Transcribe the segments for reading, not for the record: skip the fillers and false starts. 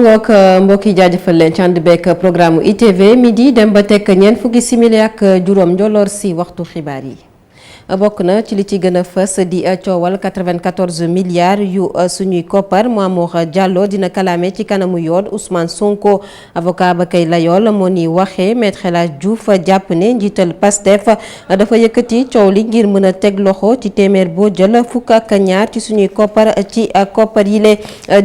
ngoog mbokk yi jaajëfal leen ci ànd beeg programme ITV midi dem ba tekk ñeent fukki simili ak juróom njoloor si waxtu xibaar yi. bokk na ci li ci gën a fës di coowal 94 milliards yu suñuy koppar Mamour Diallo dina kalaame ci kanamu yoon Ousmane Sonko avocat ba kay layool moo ni waxee Maître El Hadji Diouf jàpp ne njiital Pastef dafa yëkkati coow li ngir mën a teg loxo ci téeméer boo jël fukk ak ñaar ci suñuy koppar ci koppar yile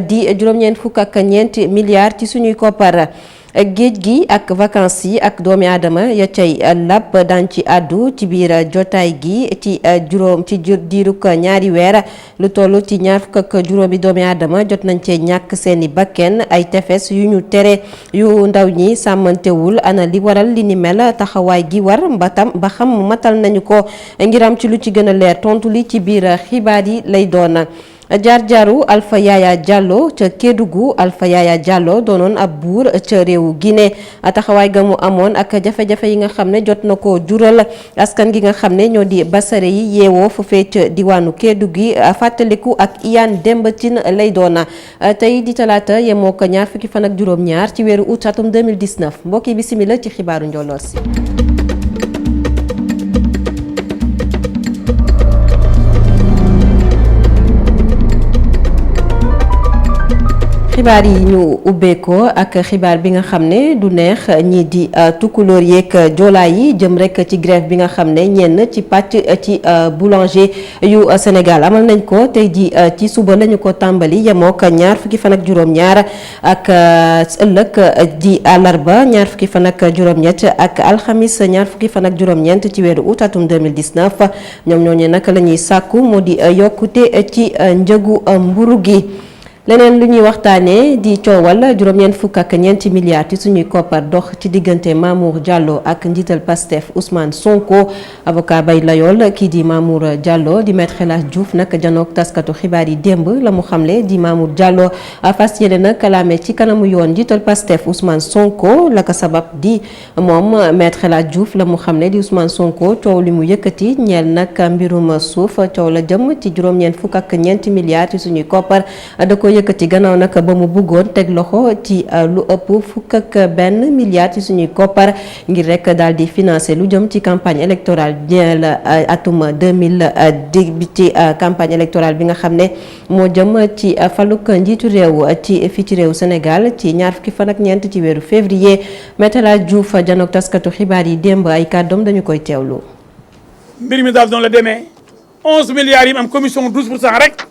di juróom-ñeent fukk ak ñeent milliards ci suñuy koppar. géej gi ak vacances yi ak doomi aadama ya cay lab daan ci àddu ci biir jotaay gi ci diirug ñaari weer lu toll ci ñaar fukk ak juróomi doomi aadama jot nañ cee ñàkk seeni bakken ay tefes yu ñu tere yu ndaw ñi sàmmantewul ana li waral li ni mel taxawaay gi war ba xam matal nañu ko ngir am ci lu ci gën a leer tontu li ci biir xibaar yi lay doon. jaar-jaaru Alpha Yaya Diallo ca Kédougou Alpha Yaya Diallo doonoon ab buur ca réewu Guinée taxawaay ga mu amoon ak jafe-jafe yi nga xam ne jot na ko jural askan gi nga xam ne ñoo di basare yi yeewoo foofee ca diwaanu Kédougou gi fàttaliku ak Iyane Demba Tine lay doona tey di talaata yemoo ko ñaar fukki fan ak juróom-ñaar ci weeru août atum 2019 mbokki bisimila ci xibaaru njolloor si. xibaar yi ñu ubbeekoo ak xibaar bi nga xam ne du neex ñii di tukkulóor yeeg joolaa yi jëm rek ci grève bi nga xam ne ñenn ci pàcc ci boulanger yu Sénégal amal nañ ko tey ji ci suba lañu ko tàmbali yemook ñaar fukki fan ak juróom-ñaar ak ëllëg di àllarba ñaar fukki fan ak juróom-ñett ak alxamis ñaar fukki fan ak juróom-ñeent ci weeru août atum 2019 ñoom ñooñu nag la ñuy sàkku moo di yokkute ci njëgu mburu gi. leneen lu ñuy waxtaanee di coowal juróom-ñeent fukk ak ñeenti milliards ci suñuy koppar dox ci diggante Mamour Diallo ak njiital Pastef Ousmane Sonko avocat bay layool kii di Mamour Diallo di Maître El Hadji Diouf nag janook taskatu xibaar yi démb la mu xamle di Mamour Diallo fas yéene nag kalaame ci kanamu yoon njiital Pastef Ousmane Sonko la ko sabab di moom Maître El Hadji Diouf la mu xamle di Ousmane Sonko coow li mu yëkkati ñeel nag mbirum suuf coow la jëm ci juróom-ñeent fukk ak ñeenti milliards ci suñuy koppar da ko yëkkati gannaaw nag ba mu bëggoon teg loxo ci lu ëpp fukk ak benn milliard ci suñuy koppar ngir rek daal di financer lu jëm ci campagne électorale ñeel atum 2010 bi ci campagne électorale bi nga xam ne moo jëm ci faluk njiitu réew ci fii ci réew Sénégal ci ñaar fukki fan ak ñeent ci weeru février Maître El Hadji Diouf janook taskatu xibaar yi démb ay kàddoom dañu koy teewlu. mbir mi daal noonu la demee 11 milliards yi am commission 12% rek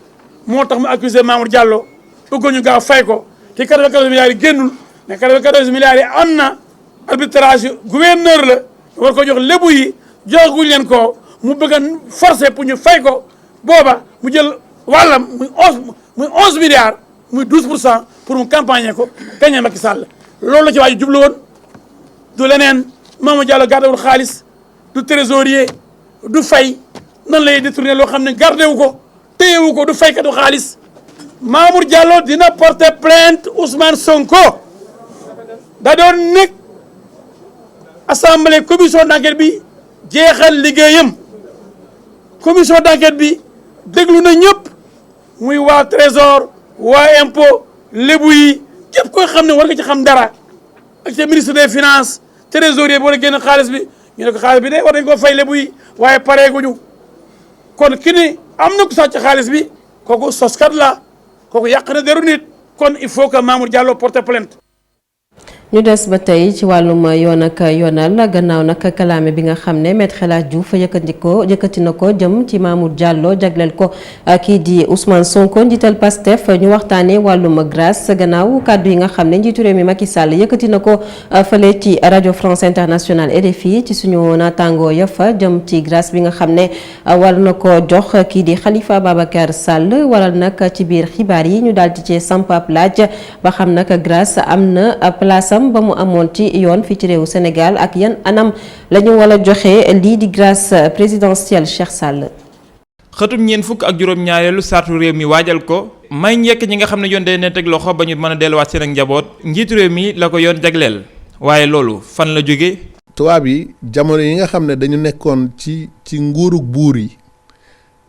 moo tax mu accusé Mamour Diallo bëggoon ñu gaaw fay ko te 94 milliards yi génnul mais 94 milliards yi am na arbitrage gouverneur la war ko jox lébu yi joxaguñ leen ko mu bëgg a forcer pour ñu fay ko booba mu jël wàllam muy 11 milliards muy 12% pour mu campagne ko gagné Macky Sall loolu la ci waaju jublu woon du leneen Mamour Diallo gardewul xaalis du trésorier du fay nan lay détourné loo xam ne gardé wu ko téyewu ko du faykatu xaalis Mamour Diallo dina porter plainte Ousmane Sonko da doon nekk assemblée commission d'enquête bi jeexal liggéeyam commission d'enquête bi déglu na ñëpp muy waa trésor waa impôt lébu yi képp koy xam ne war nga ci xam dara ak ca ministre des finances trésorier bi war a génn xaalis bi ñu ne ko xaalis bi de war nañ koo fay lébu yi waaye pareeguñu kon ki ni am na ku sàcc xaalis bi kooku soskat la kooku yàq na deru nit kon il faut que Mamour Diallo porte plainte. ñu des ba tey ci wàllum yoon ak yoonal gannaaw nag kalaame bi nga xam ne Maître El Hadji Diouf yëkkati na ko jëm ci Mamour Diallo jagleel ko kii di Ousmane Sonko njiital Pastef ñu waxtaanee wàllum grâce gannaaw kàddu yi nga xam ne njiitu réew mi Macky Sall yëkkati na ko fële ci rajo France Internationale RFI ci suñu naataangoo yafa jëm ci grâce bi nga xam ne war na ko jox kii di Khalifa Babacar Sall waral nag ci biir xibaar yi ñu daal di ci samp ab laaj ba xam nag grâce am na place am ba mu amoon ci yoon fii ci réewu Sénégal ak yan anam la ñu war a joxe lii di grâce présidentielle Cheikh Sall. xëtum ñeent fukk ak juróom-ñaareelu sartu réew mi waajal ko may njëkk ñi nga xam ne yoon day ne teg loxo ba ñu mën a delluwaat seen ak njaboot njiitu réew mi la ko yoon jagleel waaye loolu fan la jóge tubaab yi jamono yi nga xam ne dañu nekkoon ci nguurug buur yi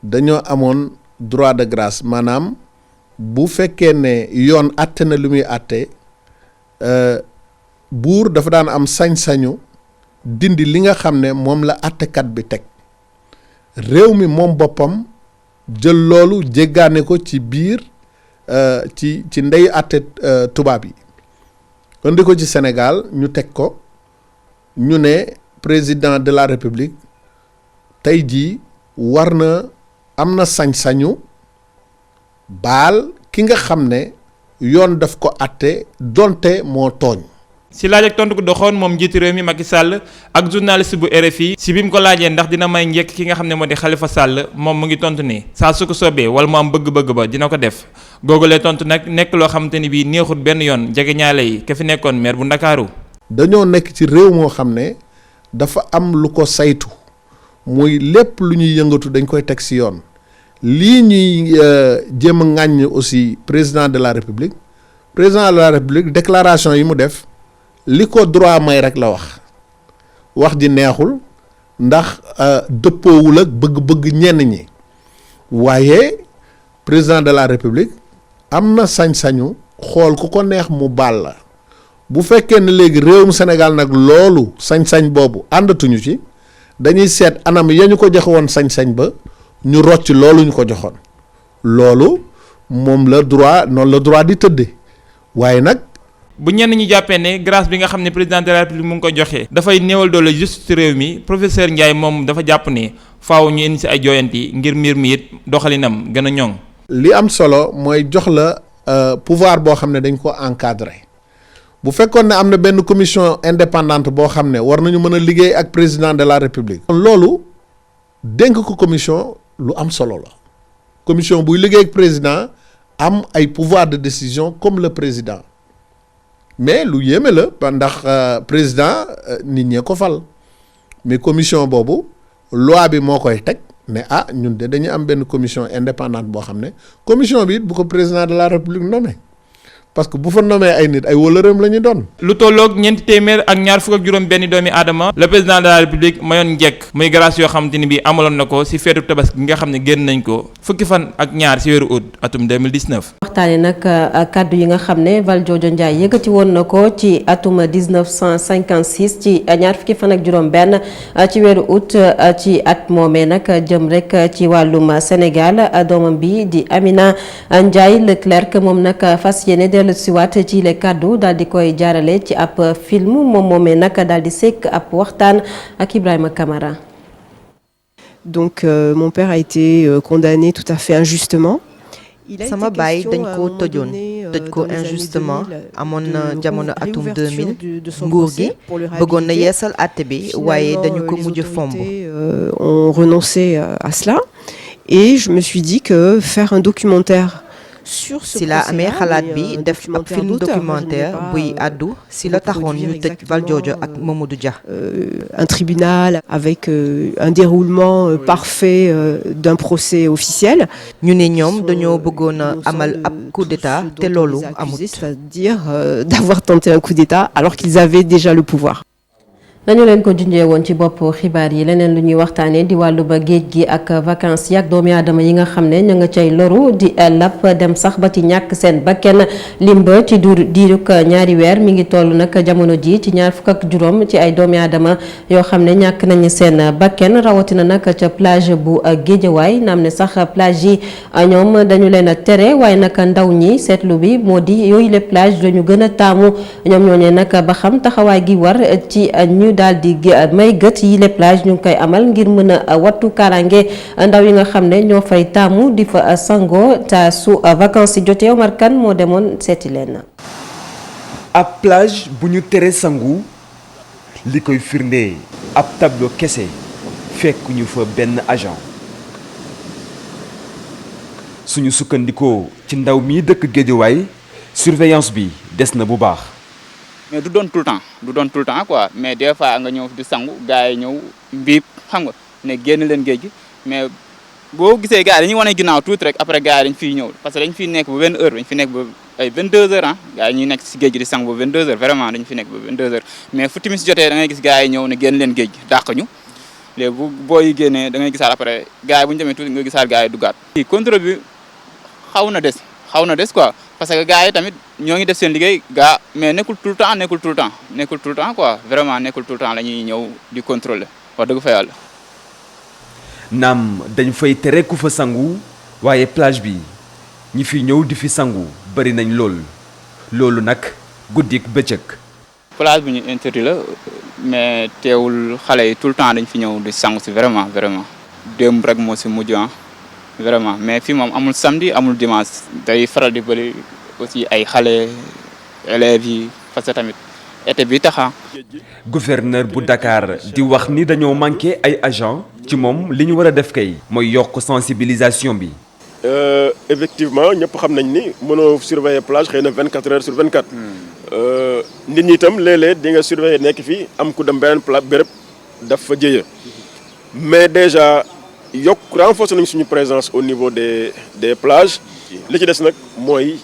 dañoo amoon droit de grâce maanaam bu fekkee ne yoon àtte na lu muy àtte buur dafa daan am sañ-sañu dindi li nga xam ne moom la àttekat bi teg réew mi moom boppam jël loolu jéggaane ko ci biir ci ndey àtte tubaab yi indi ko ci Sénégal ñu teg ko ñu ne président de la République tey jii war na am na sañ-sañu baal ki nga xam ne yoon daf ko àtte donte moo tooñ. si laaj ak tontu ko doxoon moom njiitu réew mi Macky Sall ak journaliste bu RFI si bi mu ko laajee ndax dina may njëkk ki nga xam ne moo di Khalifa Sall moom mu ngi tontu ni saa su ko soobee wala mu am bëgg-bëgg ba dina ko def googulee tontu nag nekk loo xamante ni bii neexut benn yoon jege ñaale yi ka fi nekkoon maire bu Ndakaaru. dañoo nekk ci réew moo xam ne dafa am lu ko saytu muy lépp lu ñuy yëngatu dañ koy teg ci yoon lii ñuy jéem a ŋàññ aussi président de la République déclaration yi mu def. li ko droit may rek la wax ji neexul ndax dëppoowul ak bëgg-bëgg ñenn ñi waaye président de la République am na sañ-sañu xool ku ko neex mu baal la bu fekkee ne léegi réewum Sénégal nag loolu sañ-sañ boobu àndatuñu ci dañuy seet anam ya ñu ko joxe woon sañ-sañ ba ñu rocc loolu ñu ko joxoon loolu moom la droit noonu la droit di tëdde waaye nag bu ñenn ñi jàppee ne grâce bi nga xam ne président de la République mu ngi ko joxe dafay néewal doole juste réew mi professeur Ndiaye moom dafa jàpp ne faaw ñu indi si ay jooyanti ngir mbir mi it doxalinam gën a ñoŋ. li am solo mooy jox la pouvoir boo xam ne dañ ko encadré bu fekkoon ne am na benn commission indépendante boo xam ne war nañu mën a liggéey ak président de la République. loolu dénk ko commission lu am solo la commission buy liggéey ak président am ay pouvoir de décision comme le président. mais lu yéeme la ndax président nit ñee ko fal mais commission boobu loi bi moo koy teg ne ñun de dañuy am benn commission indépendante boo xam ne commission bi it bu ko président de la République nommé parce que bu fa nommé ay nit ay wëlëreem la ñu doon. lu tolloog ñeenti téeméer ak ñaar fukk ak juróom benn doomi aadama le président de la République mayoon njëkk muy grâce yoo xamante ni bii amaloon na ko si feetu tabaski gi nga xam ne génn nañ ko fukki fan ak ñaar si weeru août atum 2019. waxtaane nag kàddu yi nga xam ne Valdiodio Ndiaye yëkkati woon na ko ci atum 1956 ci ñaar fukki fan ak juróom benn ci weeru août ci at moomee nag jëm rek ci wàllum Sénégal doomam bi di Amina Ndiaye Leclerc moom nag fas yéene dellu siwaat ci les kàddu daal di koy jaarale ci ab film moom moomee nag daal di sekk ab waxtaan ak Ibrahima Camara. Donc mon père a été condamné tout à fait injustement. sama baay dañ ko tëjoon tëj ko injustement amoon na jamono atum 2000 nguur gi bëggoon na yeesal àtte bi waaye dañu ko mujj fomb. On renonçait à cela et je me suis dit que faire un documentaire si la amee xalaat bi def ab film documentaire buy àddu si la taxoon ñu tëj Valdiodio ak Mamadou Dia. Un tribunal avec un déroulement parfait d'un procès officiel. ñu ne ñoom dañoo bëggoon a amal ab coup d'état te loolu amut. C'est-à-dire d'avoir tenté un coup d'état alors qu'ils avaient déjà le pouvoir. dañu leen ko junjee woon ci bopp xibaar yi leneen lu ñuy waxtaanee di wàllu ba géej gi ak vacances yi ak doomi aadama yi nga xam ne ña nga cay loru di lapp dem sax ba ci ñàkk seen bakken limba ci diirug ñaari weer mi ngi toll nag jamono ji ci ñaar fukk ak juróom ci ay doomi aadama yoo xam ne ñàkk nañu seen bakken rawatina nag ca plage bu Géejawaay naam ne sax plage yi ñoom dañu leen a tere waaye nag ndaw ñi seetlu bi moo di yooyu les plage dañu gën a taamu ñoom ñooñee nag ba xam taxawaay gi war ci ñu daal di may gët yi les plage ñu ngi koy amal ngir mën a wattu kaaraange ndaw yi nga xam ne ñoo fay taamu di fa sangoo ta su vacances yi jotee Omar Kane moo demoon seeti leen. ab plage bu ñu tere sangu li koy firndee ab tableau kese fekk ñu fa benn agent suñu sukkandikoo ci ndaw mi dëkk Géejawaay surveillance bi des na bu baax. mais du doon tout le temps quoi mais des fois nga ñëw di sangu gars yi ñëw mbiib xam nga ne génn leen géej gi mais boo gisee gars yi dañuy wane ginnaaw tuuti rek après gars yi dañ fiy ñëw parce que dañ fiy nekk ba benn heure dañ fi nekk ba ay 22 heures ah gars yi ñuy nekk si géej gi di sangu ba 22 heures vraiment dañ fi nekk ba 22 heures mais fu timis jotee da ngay gis gars yi ñëw ne génn leen géej gi dàq ñu léegi bu booy yi génnee da ngay gisaat après gars yi bu ñu demee tuuti nga gisaat gars yi duggaat. contrôle bi xaw na des xaw na des quoi parce que gars yi tamit ñoo ngi def seen liggéey gaa mais nekkul tout le temps quoi vraiment nekkul tout le temps la ñuy ñëw di contrôler wax dëgg fa yàlla. naam dañ fay tere ku fa sangu waaye plage bi ñi fi ñëw di fi sangu bari nañ loolu nag guddik bëccëg. plage bu ñu interdit la mais teewul xale yi tout le temps dañ fi ñëw di sangu si vraiment démb rek moo si mujj vraiment mais fii moom amul samedi amul dimanche day faral di bëri aussi ay xale élèves yi parce que tamit été bi taxa gouverneur bu Dakar di wax ni dañoo manqué ay agent ci moom li ñu war a def kay mooy yokk sensibilisation bi. Effectivement ñëpp xam nañ ni mënoo surveiller plage xëy na 24 heures sur 24. nit ñi itam léeg-léeg di nga surveiller nekk fii am ku dem beneen béréb daf fa jëye mais déjà renforcer nañ suñu présence au niveau des plages li ci des nag mooy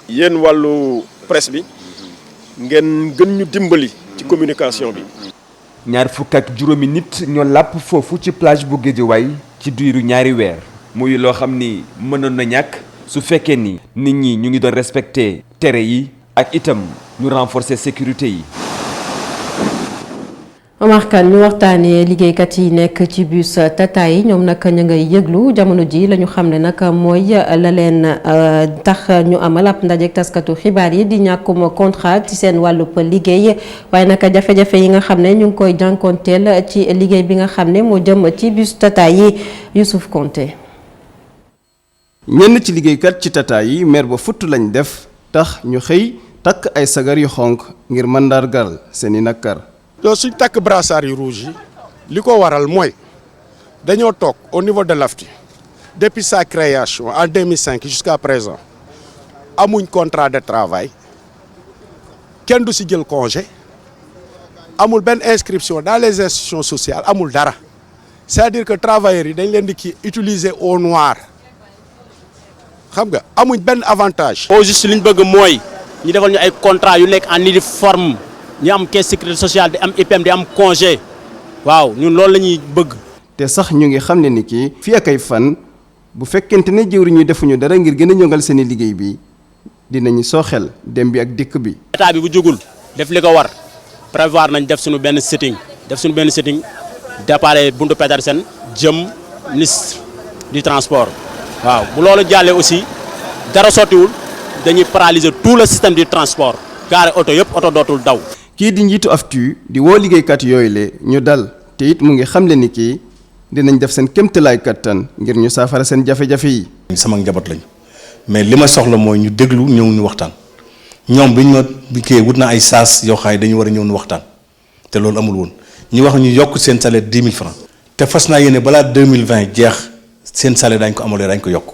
yéen wàllu presse bi ngeen gën ñu dimbali ci communication bi. ñaar fukk ak juróomi nit ñoo làpp foofu ci plage bu Guédiawaye ci diiru ñaari weer muy loo xam ni mënoon na ñàkk su fekkee ni nit ñi ñu ngi doon respecter tere yi ak itam ñu renforcer sécurité yi. Omar Kane ñu waxtaanee liggéeykat yi nekk ci bus Tata yi ñoom nag ñu ngay yëglu jamono ji la ñu xam ne nag mooy la leen tax ñu amal ab ndajeek taskatu xibaar yi di ñàkkum contrat ci seen wàllub liggéey waaye nag jafe-jafe yi nga xam ne ñu ngi koy jànkoonteel ci liggéey bi nga xam ne moo jëm ci bus Tata yi Youssouf Konté. ñenn ci liggéeykat ci Tata yi mer ba futt lañ def tax ñu xëy takk ay sagar yu xonk ngir mandargal seeni nakkar. loolu suñ takk brassard yu rouge yi li ko waral mooy dañoo toog au niveau de l'AFTU depuis sa création en 2005 jusqu'à présent amuñ contrat de travail kenn du si jël congé amul benn inscription dans les institutions sociales amul dara c'est-à-dire que travailleurs yi dañ leen di kii utiliser au noir xam nga amuñ benn avantage. au juste li ñu bëgg mooy ñu defal ñu ay contrat yu nekk en uniforme ñu am caisse sécurité sociale di am IPM di am congé waaw ñun loolu la ñuy bëgg. te sax ñu ngi xam ne ni kii fii ak ay fan bu fekkente ne jëwriñ ñu defuñu dara ngir gën a ñongal seeni liggéey bi dinañu sooxel dem bi ak dikk bi. état bi bu jógul def li ko war prévoir nañ def suñu benn sitting départ buntu Petersen jëm ministre du transport waaw bu loolu jàllee aussi dara sottiwul dañuy paralyser tout le système du transport gaare oto yëpp oto dootul daw. kii di njiitu AFTU di woo liggéeykat yooyu le ñu dal te it mu ngi xamle ni kii dinañ def seen kéemtalaay kattan ngir ñu saafara seen jafe-jafe yi. sama njaboot lañ mais li ma soxla mooy ñu déglu ñëw ñu waxtaan ñoom biñ ma kii wut na ay saas yoo xam ne dañu war a ñëw ñu waxtaan te loolu amul woon ñu wax ñu yokk seen salaire 10 000 francs te fas naa yéene balaa 2020 jeex seen salaire dañ ko amalee dañ ko yokk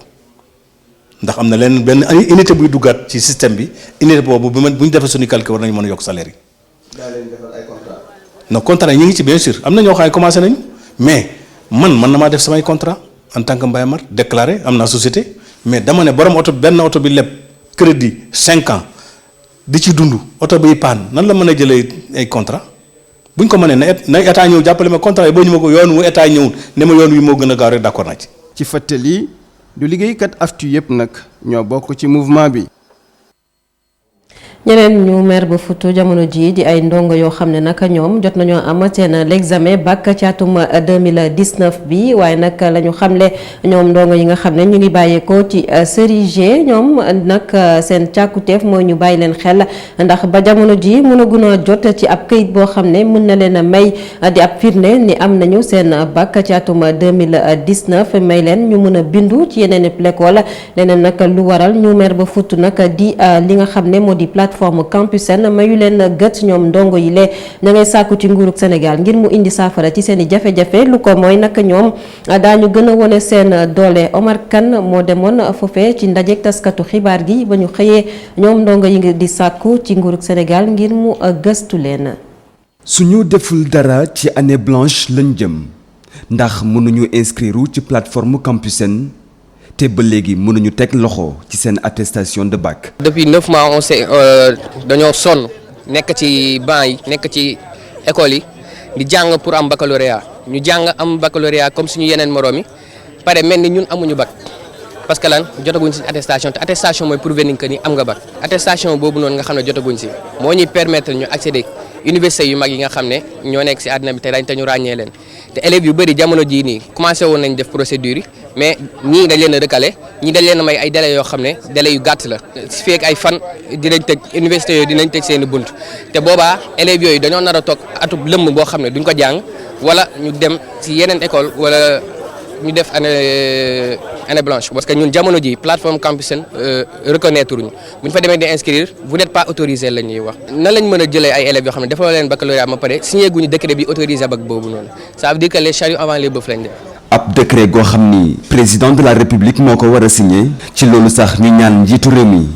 ndax am na leen benn unité buy duggaat ci système bi unité boobu bu ñu defee suñu calcul war nañu mën a yokk salaire yi. daa leen defal ay contrat. non contrat yi ñu ngi ci bien sûr am na ñoo xam ne commencé nañu mais man na maa def samay contrat en tant que Mbaye Mar déclaré am naa société mais dama ne borom oto benn oto bi leb crédit 5 ans di ci dund oto biy paan nan la mën a jëlee ay contrat bu ñu ko mënee na état ñëw jàppale ma contrat yi boo ñu ma ko yoon wu état ñëwul ne ma yoon wi moo gën a gaaw rek d'accord naa ci. ci fàttali du liggéeykat AFTU yëpp nag ñoo bokk ci mouvement bi. ñeneen ñu mer ba futu jamono ji di ay ndongo yoo xam ne nag ñoom jot nañoo am seen l'examen bac ci atum 2019 bi waaye nag la ñu xamle ñoom ndongo yi nga xam ne ñu ngi bàyyeekoo ci Cerisier ñoom nag seen càkkuteef mooy ñu bàyyi leen xel ndax ba jamono ji mënaguñ a jot ci ab këyit boo xam ne mën na leen a may di ab firnde ni am nañu seen bac ci atum 2019 may leen ñu mën a bindu ci yeneen l'école leneen nag lu waral ñu mer ba futu nag di li nga xam ne moo di plateforme Campusen mayu leen gët ñoom ndongo yi lee ña ngay sàkku ci nguurug Sénégal ngir mu indi saafara ci seen i jafe-jafe lu ko mooy nag ñoom daañu gën a wone seen doole. Omar Kane moo demoon foofee ci ndajeek taskatu xibaar gi ba ñu xëyee ñoom ndongo yi di sàkku ci nguurug Sénégal ngir mu gëstu leen. suñu deful dara ci année blanche lañ jëm ndax mënuñu inscrire ci plateforme Campusen te ba léegi mënuñu teg loxo ci seen attestation de bac. depuis 9 mois on sait dañoo sonn nekk ci banc yi nekk ci école yi di jàng pour am baccalauréat ñu jàng am baccalauréat comme suñu yeneen moroom yi pare mel ni ñun amuñu bac parce que lan jotaguñ si attestation te attestation mooy prouver ni que ni am nga bac attestation boobu noonu nga xam ne jotaguñ si moo ñuy permettre ñu accéder université yu mag yi nga xam ne ñoo nekk si àddina bi te ñu ràññee leen te élèves yu bëri jamono jii nii commencé woon nañ def procédure yi mais ñii dañ leen a recalé ñii dañ leen a may ay délais yoo xam ne délais yu gàtt la su fekk ay fan dinañ tëj université yooyu dinañ tëj seen i bunt te boobaa élèves yooyu dañoo nar a toog atub lëmm boo xam ne duñ ko jàng wala ñu dem si yeneen école wala ñu def année blanche parce que ñun jamono ji plateforme Campus Sène reconnaître ñu bu ñu fa demee di inscrire vous n'êtes pas autorisé la ñuy wax nan lañ mën a jëlee ay élèves yoo xam ne defaloo leen baccalauréat ba pare signé guñu décret bi autorisé bac boobu noonu ça veut dire que les chariots avant les bœufs lañ def. ab décret goo xam ni président de la république moo ko war a signé ci loolu sax ñu ñaan njiitu réew mi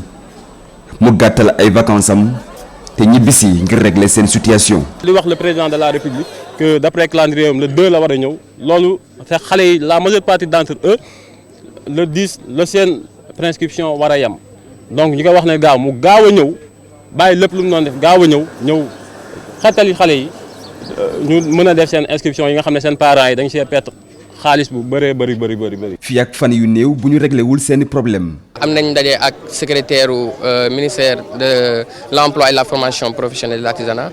mu gàttal ay vacances am te ñibbisi ngir régler seen situation. li wax le président de la république que d'après calendrier le 2 la war a ñëw loolu te xale yi la majeure partie d'entre eux le 10 la seen prescription war a yem donc ñu koy wax ne gaaw mu gaaw a ñëw bàyyi lépp lu mu doon def gaaw a ñëw xettali xale yi ñu mën a def seen inscription yi nga xam ne seen parents yi dañ see perte xaalis bu bëree bëri. fii ak fan yu néew bu ñu réglé wul seeni problème. am nañ ndaje ak secrétaire ministère de l'emploi et de la formation professionnelle de l'artisanat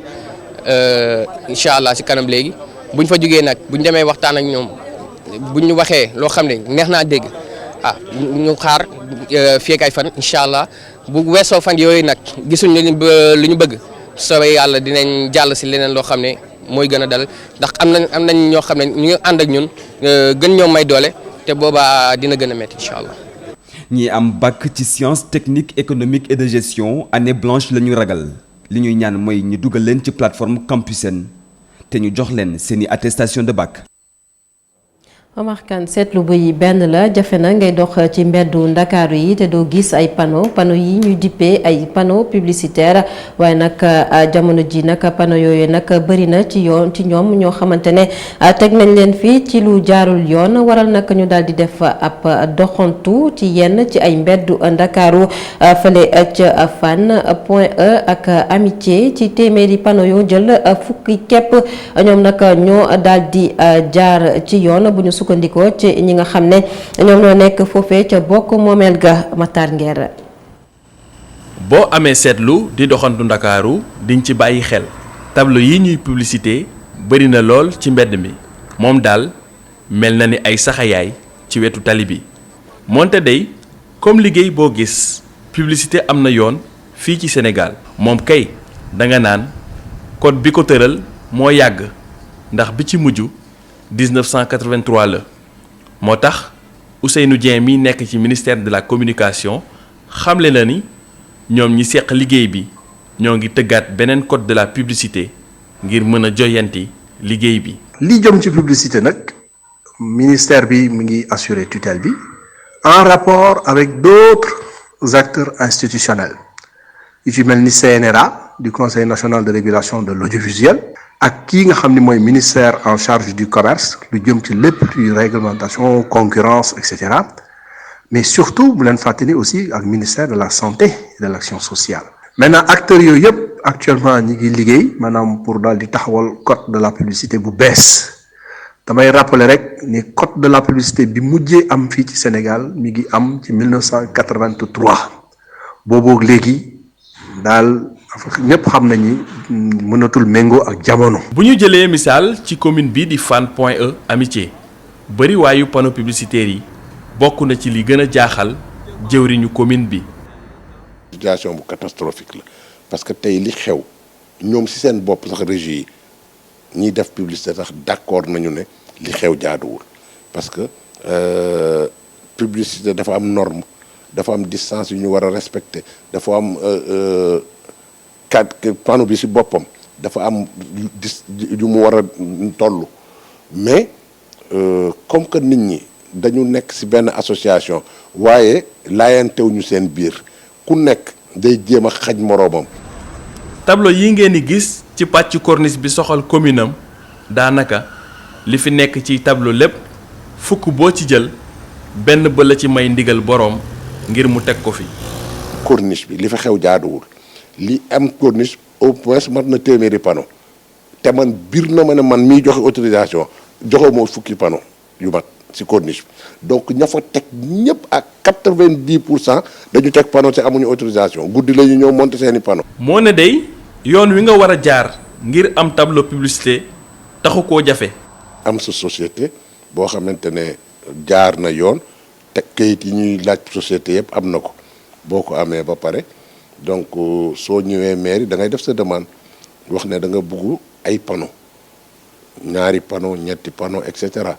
incha allah si kanam léegi buñ fa jógee nag buñ demee waxtaan ak ñoom buñ ñu waxee loo xam ne neex naa dégg ñu xaar fii ak ay fan incha allah bu weesoo fan yooyu nag gisuñ lu ñu bëgg soobee yàlla dinañ jàll si leneen loo xam ne mooy gën a dal ndax am nañ ñoo xam ne ñu ngi ànd ak ñun gën ñoo may doole te boobaa dina gën a métti incha allah. ñi am bac ci sciences techniques économiques et de gestion année blanche la ñu ragal li ñuy ñaan mooy ñu dugal leen ci plateforme Campus Sène te ñu jox leen seeni attestation de bac. Omar Kane seetlu bu yi benn la jafe na ngay dox ci mbeddu ndakaaru yi te doo gis ay panneau yi ñuy dippee ay panneau publicitaire waaye nag jamono ji nag panneau yooyu nag bëri na ci ñoom ñoo xamante ne teg nañ leen fii ci lu jaarul yoon waral nag ñu daal di def ab doxantu ci yenn ci ay mbeddu ndakaaru fële ca Fann Point E ak Amitié ci téeméeri panneau yoo jël fukki képp ñoom nag ñoo daal di jaar ci yoon bu ñu sukkandikoo ci ñi nga xam ne ñoom ñoo nekk foofee ca bokk moomeel ga Matar Nguer. boo amee seetlu di doxantu ndakaaru diñ ci bàyyi xel tableau yi ñuy publicité bari na lool ci mbedd mi moom daal mel na ni ay saxayaay ci wetu tali bi moonte day comme liggéey boo gis publicité am na yoon fii ci Sénégal moom kay danga naan code bi ko tëral moo yàgg ndax bi ci mujj 1983 la moo tax Ousseynou Dieng mi nekk ci ministère de la communication xamle na ni ñoom ñi seq liggéey bi ñoo ngi tëggaat beneen code de la publicité ngir mën a joyanti liggéey bi. li jëm ci publicité nag ministère bi mu ngi assurer tutelle bi en rapport avec d'autres acteurs institutionnels yu ci mel ni CNRA du Conseil national de régulation de l'audiovisuel ak kii nga xam ni mooy ministère en charge du commerce lu jëm ci lépp luy réglementation concurrence et cetera mais surtout bu leen fàttali aussi ak ministère de la santé et de l'action sociale. maintenant acteurs yooyu yëpp actuellement ñi ngi liggéey maanaam pour daal di taxawal code de la publicité bu bees damay rappeler rek ni code de la publicité bi mujjee am fii ci Sénégal mi ngi am ci 1983 boobu léegi daal. ñëpp xam nañu mënatul méngoo ak jamono. bu ñu jëlee misaal ci commune bi di Fann Point E Amitié bari waayu panneau publicitaire yi bokk na ci li gën a jaaxal jëwriñu commune bi. situation bu catastrophique la parce que tey li xew ñoom ci seen bopp sax régie yi ñiy def publicité sax d'accord nañu ne li xew jaaduwul parce que publicité dafa am norme dafa am distance yu ñu war a respecter dafa am. panneau bi ci boppam dafa am yu mu war a toll mais comme que nit ñi dañu nekk ci benn association waaye laayantewuñu seen biir ku nekk day jéem a xaj moroomam. tableau yi ngeen di gis ci pàcc corniche bi soxal commune am daanaka li fi nekk ci tableau lépp fukk boo ci jël benn ba la ci may ndigal boroom ngir mu teg ko fi. corniche bi li fa xew jaaduwul. li am corniche au moins mat na téeméeri panneau te man biir na ma ne man miy joxe autorisation joxe moo fukki panneau yu mat ci corniche bi donc ña fa teg ñëpp ak 90% dañu teg panneau te amuñu autorisation guddi la ñu ñëw monter seeni panneau. moo ne day yoon wi nga war a jaar ngir am tableau publicité taxu koo jafe. am sa société boo xamante ne jaar na yoon te kayit yi ñuy laaj société yëpp am na ko boo ko amee ba pare donc soo ñëwee mairie da ngay def sa demande wax ne da nga bugg ay panneau ñaari panneau ñetti panneau et cetera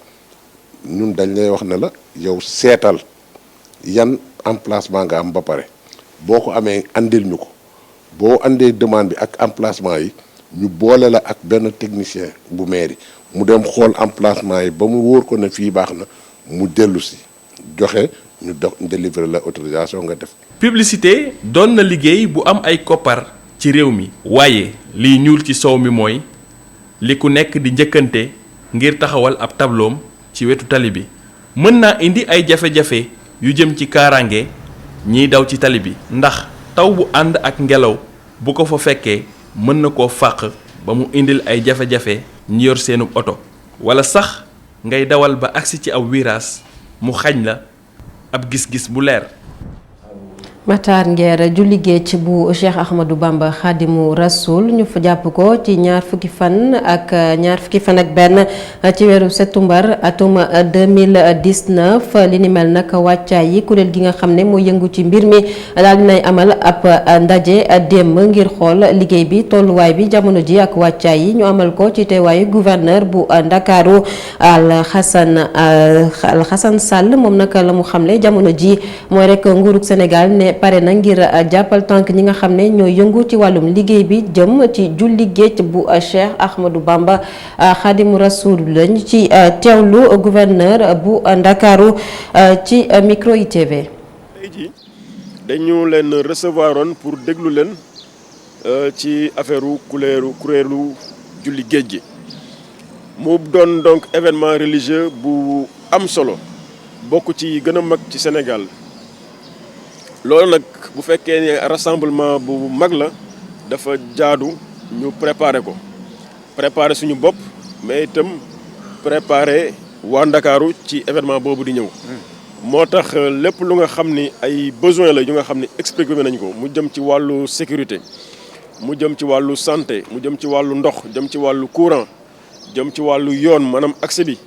ñun dañ lay wax ne la yow seetal yan emplacement nga am ba pare boo ko amee andil ñu ko boo andee demande bi ak emplacement yi ñu boole la ak benn technicien bu mairie mu dem xool emplacement yi ba mu wóor ko ne fii baax na mu dellu si joxe ñu délivrer la autorisation nga def. publicité doon na liggéey bu am ay koppar ci réew mi. waaye liy ñuul ci soow mi mooy li ku nekk di njëkkante ngir taxawal ab tabloom ci wetu tali bi mën naa indi ay jafe-jafe yu jëm ci kaaraange ñiy daw ci tali bi. ndax taw bu ànd ak ngelaw bu ko fa fekkee mën na koo fàq ba mu indil ay jafe-jafe ñi yor seenub oto wala sax ngay dawal ba agsi ci aw virage mu xañ la ab gis-gis bu leer. Matar Nguer julli géej bu Cheikh Ahmadou Bamba Khadimu Rasoul ñu fa jàpp ko ci ñaar fukki fan ak benn ci weeru septembre atum 2019 li ni mel nag wàccaay yi kuréel gi nga xam ne moo yëngu ci mbir mi daal dinay amal ab ndaje démb ngir xool liggéey bi tolluwaay bi jamono ji ak wàccaay yi ñu amal ko ci teewaayu gouverneur bu Ndakaaru Alhassane Sall moom nag la mu xamle jamono ji mooy rek nguurug Sénégal ne pare na ngir jàppal tànk ñi nga xam ne ñoo yëngu ci wàllum liggéey bi jëm ci julli géej bu Cheikh Ahmadou Bamba Khadimu Rasoul lañ ci teewlu gouverneur bu Ndakaaru ci micro ITV. tey jii dañu leen recevoir woon pour déglu leen ci affaire kuréelu julli géej gi mu doon donc événement religieux bu am solo bokk ci gën a mag ci Sénégal. loolu nag bu fekkee ne rassemblement bu mag la dafa jaadu ñu préparer suñu bopp mais itam préparer waa Ndakaaru ci événement boobu di ñëw. moo tax lépp lu nga xam ni ay besoin la yu nga xam ni expliqué nañ ko mu jëm ci wàllu sécurité mu jëm ci wàllu santé mu jëm ci wàllu ndox jëm ci wàllu courant jëm ci wàllu yoon maanaam accès bi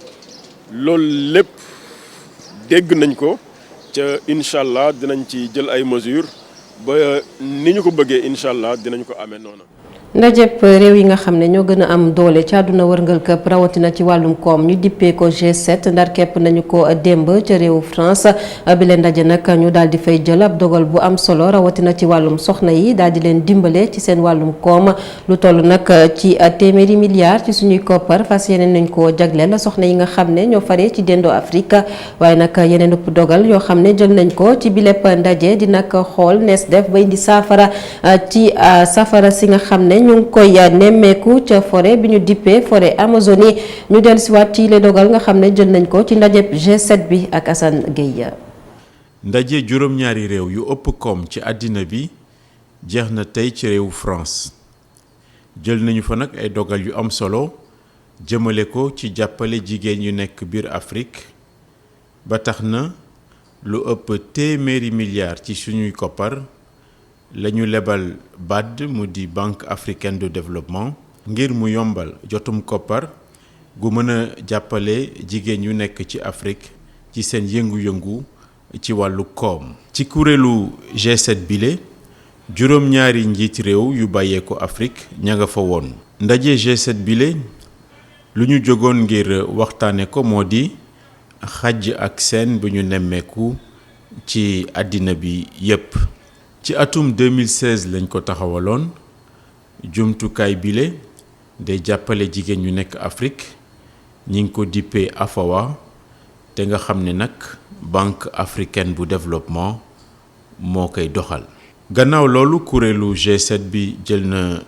loolu lépp dégg nañ ko. ca incha allah dinañ ci jël ay mesures ba ni ñu ko bëggee incha allah dinañ ko amee noonu. ndajeb réew yi nga xam ne ñoo gën a am doole ci àdduna wërngal këpp rawatina ci wàllum koom ñu dippee ko G7 ndar képp nañu ko démb ca réewu France bi leen ndaje nag ñu daal di fay jël ab dogal bu am solo rawatina ci wàllum soxna yi daal di leen dimbale ci seen wàllum koom lu toll nag ci téeméeri milliards ci suñuy koppar fas yeneen nañ koo jagleel soxna yi nga xam ne ñoo faree ci dendoo Afrique waaye nag yeneen ëpp dogal yoo xam ne jël nañ ko ci bi lépp ndaje di nag xool nees def ba indi saafara ci safara si nga xam ne ñu ngi koy nemmeeku ca forêt bi ñu dippee forêt Amazonie ñu dellusiwaat ci les dogal nga xam ne jël nañ ko ci ndajeb G7 bi ak Assane Gueye. ndaje juróom-ñaari réew yu ëpp koom ci àddina bi jeex na tey ci réewu France jël nañu fa nag ay dogal yu am solo jëmale ko ci jàppale jigéen yu nekk biir Afrique ba tax na lu ëpp téeméeri milliards ci suñuy koppar lañu lebal BAD mu di Banque africaine de développement ngir mu yombal jotum koppar gu mën a jàppale jigéen yu nekk ci Afrique ci seen yëngu-yëngu ci wàllu koom. ci kuréelu G7 bile juróom-ñaari njiit réew yu bàyyeeko Afrique ña nga fa woon. ndaje G7 bile lu ñu jógoon ngir waxtaane ko moo di xàjj ak seen bu ñu nemmeeku ci àddina bi yépp. ci atum 2016 lañ ko taxawaloon jumtukaay bile day jàppale jigéen ñu nekk Afrique ñi ngi ko dippee AFAWA te nga xam ne nag Banque africaine bu développement moo koy doxal. gannaaw loolu kuréelu G7 bi jël na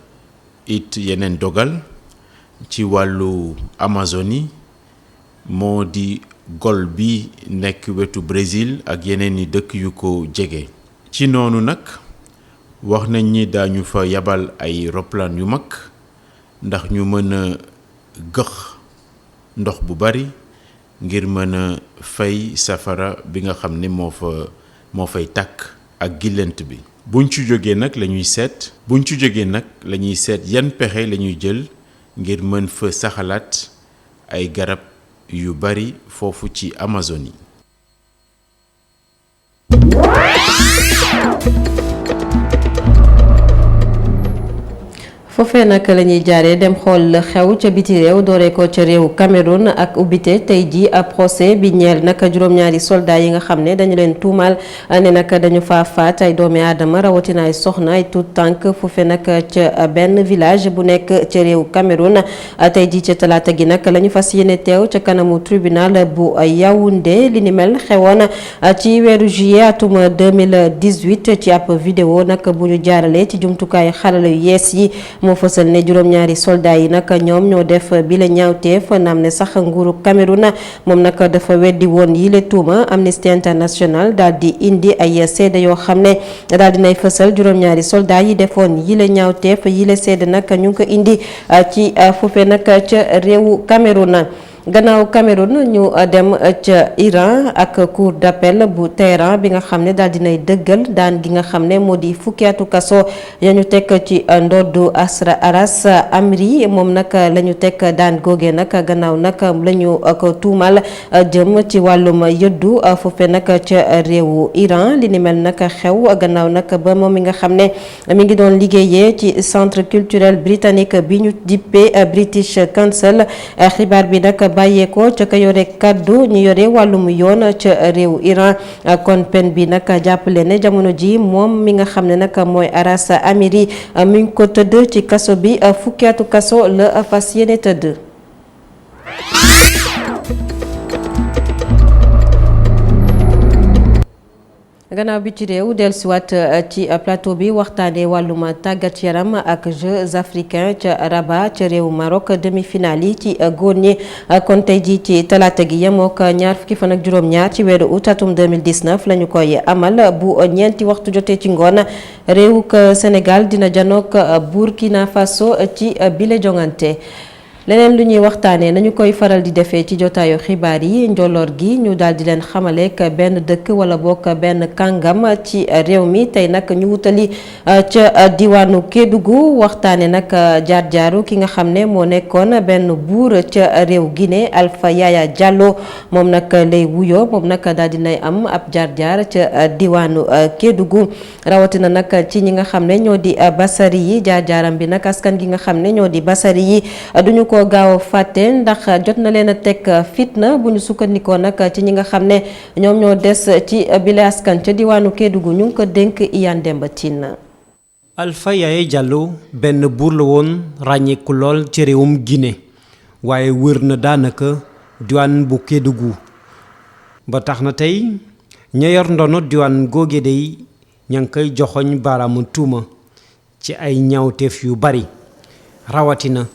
it yeneen dogal ci wàllu Amazonie moo di gol bi nekk wetu Brésil ak yeneen i dëkk yu ko jege. ci noonu nag wax nañ ni daañu fa yabal ay roplaan yu mag ndax ñu mën a gëx ndox bu bari ngir mën a fay safara bi nga xam ne moo fay tàkk ak gilent bi. buñ ci jógee nag la ñuy seet yan pexe la ñuy jël ngir mën fa saxalaat ay garab yu bari foofu ci Amazonie. foofee nag la ñuy jaaree dem xool xew ca biti réew dooree ko ca réew Cameroun ak ubbite tey ji procès bi ñeel nag juróom-ñaari soldat yi nga xam ne dañu leen tuumaal ne nag dañu faa faat ay doomi aadama rawatina ay soxna ay tout tànk foofee nag ca benn village bu nekk ca réew Cameroun tey ji ca talaata gi nag la ñu fas yéene teew ca kanamu tribunal bu Yaoundé li ni mel xewoon ci weeru juillet atum 2018 ci ab vidéo nag bu ñu jaaralee ci jumtukaay xarala yu yees yi moo fësal ne juróom-ñaari soldat yi nag ñoom ñoo def bi la ñaawteef naam ne sax nguuru Cameroun moom nag dafa weddi woon yile tuuma Amnesty International daal di indi ay seede yoo xam ne daal dinay fësal juróom-ñaari soldat yi defoon yile ñaawteef yile seede nag ñu ngi ko indi ci foofee nag ca réewu Cameroun. gannaaw Cameroun ñu dem ca Iran ak cour d'appel bu Téhéran bi nga xam ne daal dinay dëggal daan gi nga xam ne moo di fukki atu kaso ya ñu teg ci ndoddu Aras Amri moom nag la ñu teg daan googee nag gannaaw nag la ñu ko tuumal jëm ci wàllum yëddu foofe nag ca réewu Iran li ni mel nag xew gannaaw nag ba moom mi nga xam ne mi ngi doon liggéeyee ci centre culturel britannique bi ñu dippee British Council xibaar bi nag bàyyeekoo ca ka yore kaddu ñu yore wàllum yoon ca réew Iran kon pen bi nag jàppale ne jamono ji moom mi nga xam ne nag mooy Aras Amiri mi ngi ko tëdd ci kaso bi fukki atu kaso la fas yéene tëdd. gannaaw bi ci réew dellusiwaat ci plateau bi waxtaanee wàllum tàggat yaram ak Jeux africains ca Rabat ca réew Maroc demi-finale yi ci góor ñi kon tey jii ci talaata gi yemook ñaar fukki fan ak juróom-ñaar ci weeru août atum 2019 la ñu koy amal bu ñeenti waxtu jotee ci ngoon réewuk Sénégal dina janook Burkina Faso ci bile jongante. leneen lu ñuy waxtaanee nañu koy faral di defee ci jotaayu xibaar yi njolloor gi ñu daal di leen xamaleek benn dëkk wala bokk benn kàngam ci réew mi tey nag ñu wutali ca diwaanu Kédougou waxtaane nag jaar-jaaru ki nga xam ne moo nekkoon benn buur ca réew Guinée Alpha Yaya Diallo moom nag lay wuyoo moom nag daal dinay am ab jaar-jaar ca diwaanu Kédougou rawatina nag ci ñi nga xam ne ñoo di basari yi jaar-jaaram bi nag askan gi nga xam ne ñoo di basari yi duñu ko gaaw a fàtte ndax jot na leen a teg fitna bu ñu sukkandikoo nag ci ñi nga xam ne ñoom ñoo des ci bile askan ca diwaanu Kédougou ñu ngi ko dénk Iyane Demba Tine. Alpha Yaya Diallo benn buur la woon ràññeeku lool ci réewum Guinée waaye wër na daanaka diwaan bu Kédougou ba tax na tey ña yor ndono diwaan googe day ña ngi koy joxoñ baaraamu tuuma ci ay ñaawteef yu bari rawatina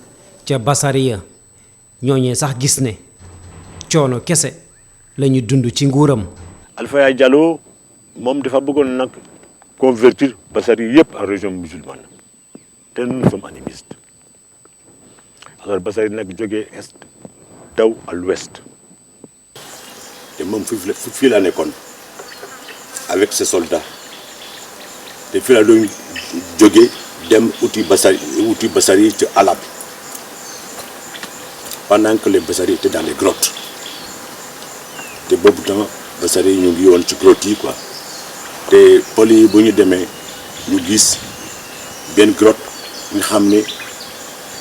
ca Basariya ñooñee sax gis ne coono kese lañu dund ci nguuram. Alpha Yaya Diallo moom dafa bëggoon nag convertir Basari yëpp en région musulmane te nous sommes animistes alors Basari nag jógee est daw à l'ouest te moom fii la nekkoon avec ses soldats te fii la doon jógee dem uti Basari ci Alab pendant que les Basari étaient dans les grottes te boobu temps Basari ñu ngi woon ci grotte yi quoi te pël yi bu ñu demee ñu gis benn grotte nga xam ne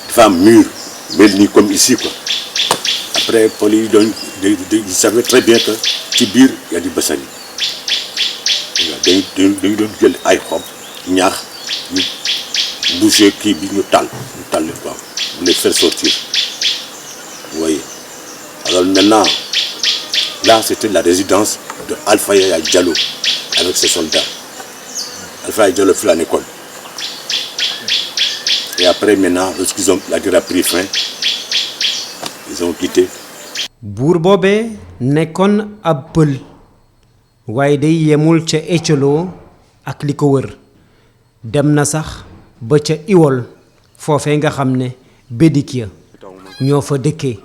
dafa am mur mel ni comme ici quoi après pël yi doon ils savaient très bien que ci biir y a di Basari dañu doon jël ay xob ñaax ñu boucher kii bi ñu tàll quoi pour les faire sortir. Oui. Alors maintenant, là c'était la résidence de Alpha Yaya Diallo avec ses soldats. Alpha Yaya Diallo fait l'école. Et après maintenant, lorsqu'ils ont la guerre a pris fin, ils ont quitté. buur boobee nekkoon ab pël waaye day yemul ca Ecolo ak li ko wër dem na sax ba ca Iwol foofee nga xam ne Bédikia ñoo fa dëkkee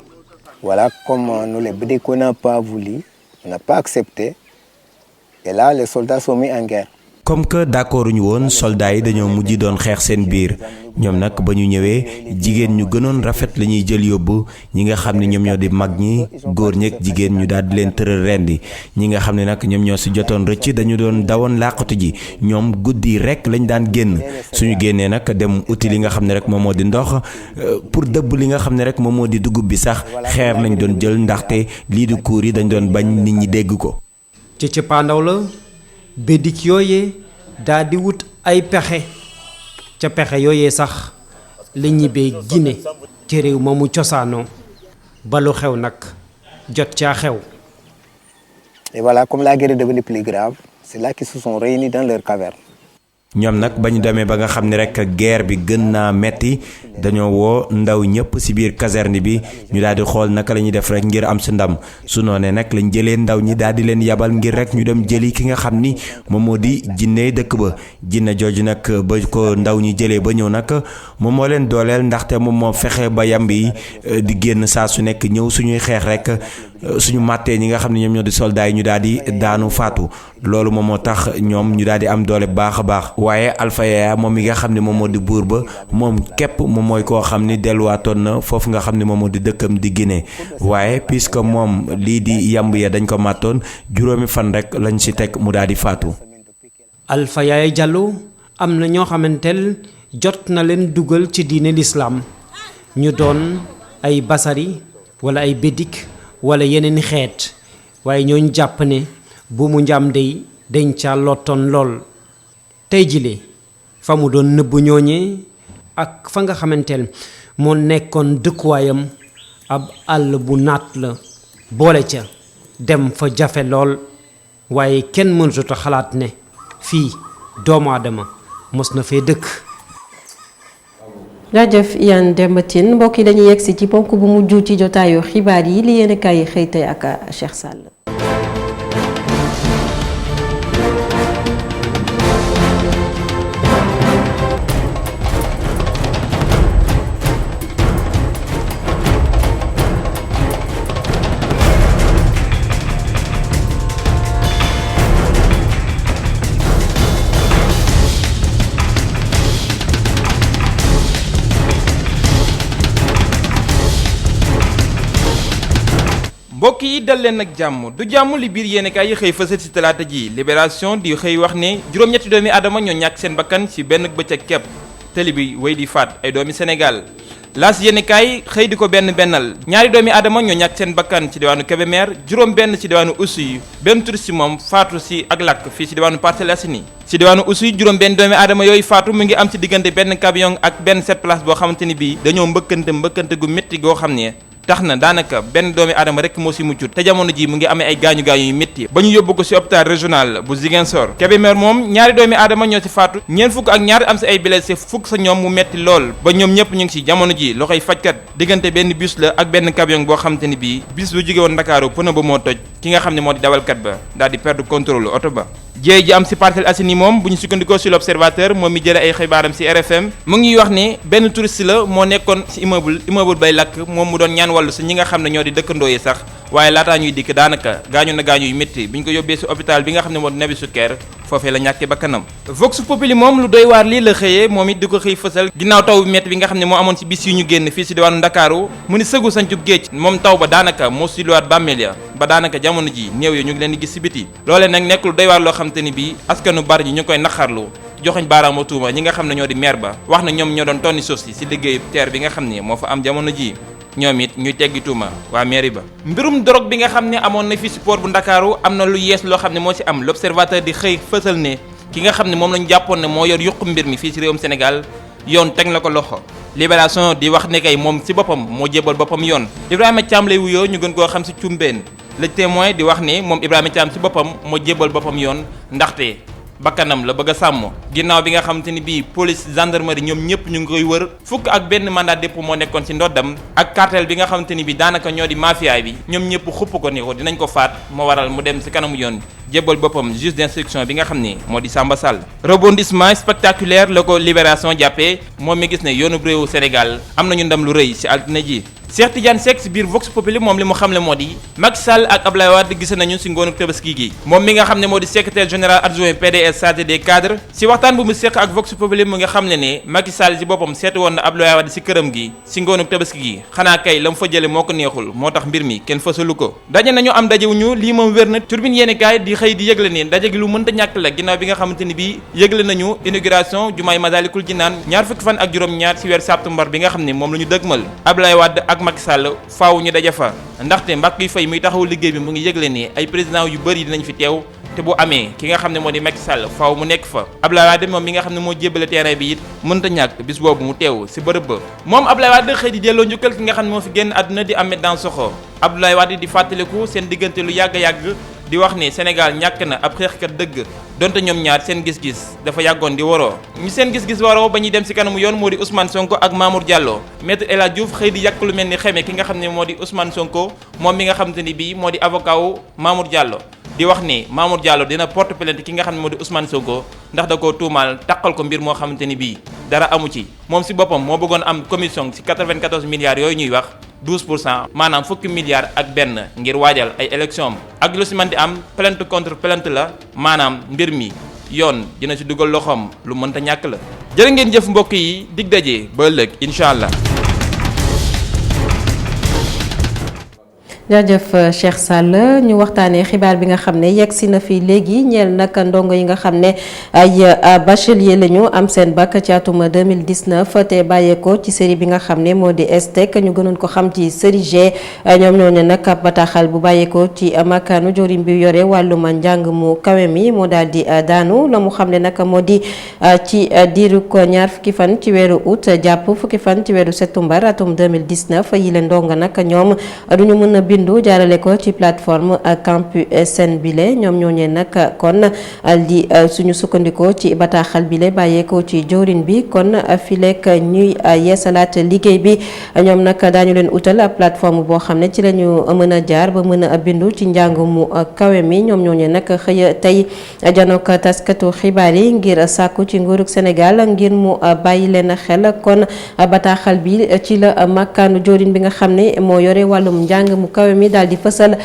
Voilà, comme nous les Bédéco n'ont pas voulu, on n'a pas accepté. Et là, les soldats sont mis en guerre. comme que d'accord ñu woon soldats yi dañoo mujj doon xeex seen biir ñoom nag ba ñu ñëwee jigéen ñu gënoon rafet la ñuy jël yóbbu ñi nga xam ne ñoom ñoo di mag ñi góor ñeeg jigéen ñu daal di leen tëral rendi ñi nga xam ne nag ñoom ñoo si jotoon rëcc dañu doon dawoon làqatu ji ñoom guddi rek lañ daan génn suñu génnee nag dem uti li nga xam ne rek moom moo di ndox pour dëbb li nga xam ne rek moom moo di dugub bi sax xeer lañ doon jël ndaxte lii di kuur yi dañ doon bañ nit ñi dégg ko. ci cëppaandaw la bédik yooyee daa di wut ay pexe ca pexe yooyee sax la ñibbee Guinée ci réew ma mu cosaanoo ba lu xew nag jot caa xew. Et voilà, comme la guerre est devenue plus grave, c'est là qu'ils se sont réunis dans leur caverne. ñoom nag ba ñu demee ba nga xam ne rek guerre bi gën naa metti dañoo woo ndaw ñëpp ci biir caserne bi ñu daal di xool naka la ñuy def rek ngir am ci ndam su noonee nag lañ jëlee ndaw ñi daal di leen yabal ngir rek ñu dem jëli ki nga xam ni moom moo di jinne dëkk ba jinne jooju nag ba ko ndaw ñi jëlee ba ñëw nag moom moo leen dooleel ndaxte moom moo fexe ba yamb yi di génn saa su nekk ñëw suñuy xeex rek suñu màttee ñi nga xam ne ñoom ñoo di soldats yi ñu daal di daanu faatu loolu moom moo tax ñoom ñu daal di am doole baax a baax waaye Alpha Yaya moom mi nga xam ne moom moo di buur ba moom képp moom mooy koo xam ni delluwaatoon na foofu nga xam ne moom moo di dëkkam di Guinée waaye puisque moom lii di yamb ya dañ ko màttoon juróomi fan rek lañ ci teg mu daal di faatu. Alpha Yaya Diallo am na ñoo xamanteel jot na leen dugal ci diine l'islam ñu doon ay basari wala ay bédik wala yeneen xeet waaye ñooñ jàpp ne bu mu njaam dey dañ ca lottoon lool tey jile fa mu doon nëbb ñooñee ak fa nga xamanteel moo nekkoon dëkkuwaayam ab àll bu naat la boole ca dem fa jafe lool waaye kenn mënut a xalaat ne fii doomu aadama mos na fee dëkk. jaajëf Yane Demba Tine mbokk yi dañuy yegsi ci ponk bu mujj ci jotaayu xibaar yi li yéen kay xëy tey ak Cheikh Sall. mbokk yi dal leen ak jàmm du jàmm li biir yéenekaay yi xëy fësal ci talaata ji libération di xëy wax ne juróom-ñetti doomi aadama ñoo ñàkk seen bakkan ci benn bëccëg kepp tëli bi wéy di faat ay doomi Sénégal laas yéenekaay xëy di ko bennal ñaari doomi aadama ñoo ñàkk seen bakkan ci diwaanu Kébémer juróom benn ci diwaanu Oussouye benn turist moom faatu ci ak lakk fii ci diwaanu Parcelles Assainies ci diwaanu Oussouye juróom benn doomi aadama yooyu faatu mu ngi am ci diggante benn camion ak benn 7 places boo xamante ni bii dañoo mbëkkante gu métti goo xam ne tax na daanaka benn doomi aadama rek moo si muccut te jamono ji mu ngi amee ay gaañu-gaañu yu métti ba ñu yóbbu ko si hôpital régional bu Ziguinchor Kébémer moom ñaari doomi aadama ñoo si faatu ñeent fukk ak ñaar am si ay blessé fukk sa ñoom mu metti lool ba ñoom ñëpp ñu ngi si jamono ji loxoy fajkat diggante benn bus la ak benn camion boo xamante ni bii bus bu jóge woon Ndakaaru pneu ba moo toj ki nga xam ne moo di dawalkat ba daal di perdre contrôle oto ba jéey ji am si Parcelles Assainies moom bu ñu sukkandikoo si l'Observateur moom mi jële ay xibaaram si RFM mu ngi wax ne benn touriste la moo nekkoon si immeuble bay lakk moom mu doon ñaan wàllu si ñi nga xam ne ñoo di dëkkandoo yi sax waaye laataa ñuy dikk daanaka gaañu na gaañu yu métti bi ñu ko yóbbee si hôpital bi nga xam ne moo di Nabil Choucair foofee la ñàkkee bakkanam Vox Populi moom lu doy waar lii la xëyee moom it di ko xëy fësal ginnaaw taw bi métti bi nga xam ne moo amoon si bis yu ñu génn fii si diwaanu Ndakaaru mu ni sëgu sancub géej moom taw ba daanaka moo si luwaat bàmmeel ya ba daanaka jamono ji néew yi ñu ngi leen di gis si biti loolee nag nekk lu doy waar loo xam te ni bii askanu bari ñi ñu koy naqarlu joxoñ baaraamu tuuma ñi nga xam ne ñoo di maire ba wax na ñoom ñoo doon tonni suuf si liggéeyu terre bi nga xam ne moo fa am jamono ji ñoom it ñuy teggi tuuma waa mairie ba mbirum drogue bi nga xam ne amoon na fii si port bu Ndakaaru am na lu yees loo xam ne moo si am l'Observateur di xëy fësal ne ki nga xam ne moom lañu jàppoon ne moo yor yuqu mbir mi fii si réewum Sénégal yoon teg na ko loxo Libération di wax ne kay moom si boppam moo jébal boppam yoon Ibrahima Thiam lay wuyoo ñu gën koo xam si Cumbeen Le Témoin di wax ne moom Ibrahima Thiam si boppam moo jébal boppam yoon ndaxte bakkanam la bëgg a sàmm ginnaaw bi nga xamante ni bii police gendarmerie ñoom ñëpp ñu ngi koy wër fukk ak benn mandat dépôt moo nekkoon ci ndoddam ak cartel bi nga xamante ni bii daanaka ñoo di mafia bi ñoom ñëpp xupp ko ni ko dinañ ko faat moo waral mu dem ci kanamu yoon jébbal boppam juge d'instruction bi nga xam ne moo di Samba Sall. rebondissement spectaculaire la ko Libération jàppee moom mi gis ne yoonu réewu Sénégal am nañu ndam lu rëy ci altine ji. Cheikh Tidiane Seck ci biir Vox Populi moom li mu xamle moo di Macky Sall ak Abdoulaye Wade gise nañu ci ngoonu Tabaski gi moom mi nga xam ne moo di secrétaire général adjoint PDS chargé des cadres ci waxtaan bu mu seq ak Vox Populi mu nga xam ne Macky Sall ci boppam seetu woon na Abdoulaye Wade ci këram gi ci ngoonu Tabaski gi xanaa kay la mu fa jële moo ko neexul moo tax mbir mi kenn fësalu ko daje nañu am dajewuñu lii moom wér na turbine yéeni kaay di xëy di yëgle ne daje gi lu mënta ñàkk la ginnaaw bi nga xamante ni bii yëgle nañu inauguration jumaay Masalikul Jinaan ñaar fukki fan ak juróom-ñaar ci weer septembre bi nga xam ne moom la ñu dëgmal Abdoulaye Wade ak Macky Sall faaw ñu daje fa ndaxte Mbacké Faye muy taxawu liggéey bi mu ngi yëgle ni ay président yu bëri dinañ fi teew te bu amee ki nga xam ne moo di Macky Sall faaw mu nekk fa Abdoulaye Wade moom mi nga xam ne moo jébbale terrain bi it mënta ñàkk bis boobu mu teew ci bërëb ba moom Abdoulaye Wade xëy di delloo njukkal ki nga xam ne moo fi génn àdduna di Ahmed Dansokho Abdoulaye Wade di fàttaliku seen diggante lu yàgg-yàgg di wax ni Sénégal ñàkk na ab xeexkat dëgg donte ñoom ñaar seen gis-gis dafa yàggoon di waroo ñu seen gis-gis waroo ba ñuy dem ci kanamu yoon moo di Ousmane Sonko ak Mamour Diallo maître El Hadji Diouf xëy di yàq lu mel ni xeme ki nga xam ne moo di Ousmane Sonko moom mi nga xamante ni bii moo di avocat wu Mamour Diallo di wax ni Mamour Diallo dina porte plainte ki nga xam ne moo di Ousmane Sonko ndax da koo tuumaal taqal ko mbir moo xamante ni bii dara amu ci moom ci boppam moo bëggoon am commission ci 94 milliards yooyu ñuy wax 12% maanaam fukki milliards ak benn ngir waajal ay élection ak lu ci mën di am plainte contre plainte la maanaam mbir mi yoon dina ci dugal loxoom lu mënta ñàkk la jërë ngeen jëf mbokk yi dig daje ba ëllëg incha allah. jaajëf Cheikh Sall ñu waxtaanee xibaar bi nga xam ne yegg si na fi léegi ñeel nag ndongo yi nga xam ne ay bachelier lañu am seen bac ci atum 2019 te bàyyeekoo ci série bi nga xam ne moo di STEC ñu gënoon ko xam ci série G ñoom ñoo ne nag ab bataaxal bu bàyyeekoo ci makkaanu jorim bi yore wàllum njàng mu kawe mi moo daal di daanu la mu xam ne nag moo di ci diiru ko ñaar fukki fan ci weeru août jàpp fukki fan ci weeru septembre atum 2019 yi leen ndongo nag ñoom duñu mën a bindu jaarale ko ci plateforme Campus SN bile ñoom ñooñee nag kon di suñu sukkandikoo ci bataaxal bile bàyyeekoo ci jawrin bi kon fileek ñuy yeesalaat liggéey bi ñoom nag daañu leen utal plateforme boo xam ne ci la ñu mën a jaar ba mën a bindu ci njàng mu kawe mi ñoom ñooñee nag xëy tey janook taskatu xibaar yi ngir sàkku ci nguurug Sénégal ngir mu bàyyi leen xel kon bataaxal bi ci la makkaanu jawrin bi nga xam ne moo yore wàllum njàng mu kawe mi daal di fësal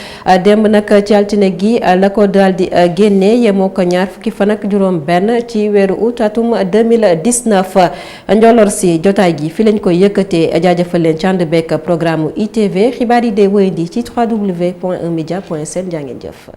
démb nag ci altine gi la ko daal di génne yemoo ko ñaar fukki fan ak juróom benn ci weeru août atum 2019 njolor si jotaay gi fi lañ koy yëkkatee jaajëfal leen ci ànd beek programme ITV xibaar yi dee wëyandi ci www.1media.sn jaa ngeen jëf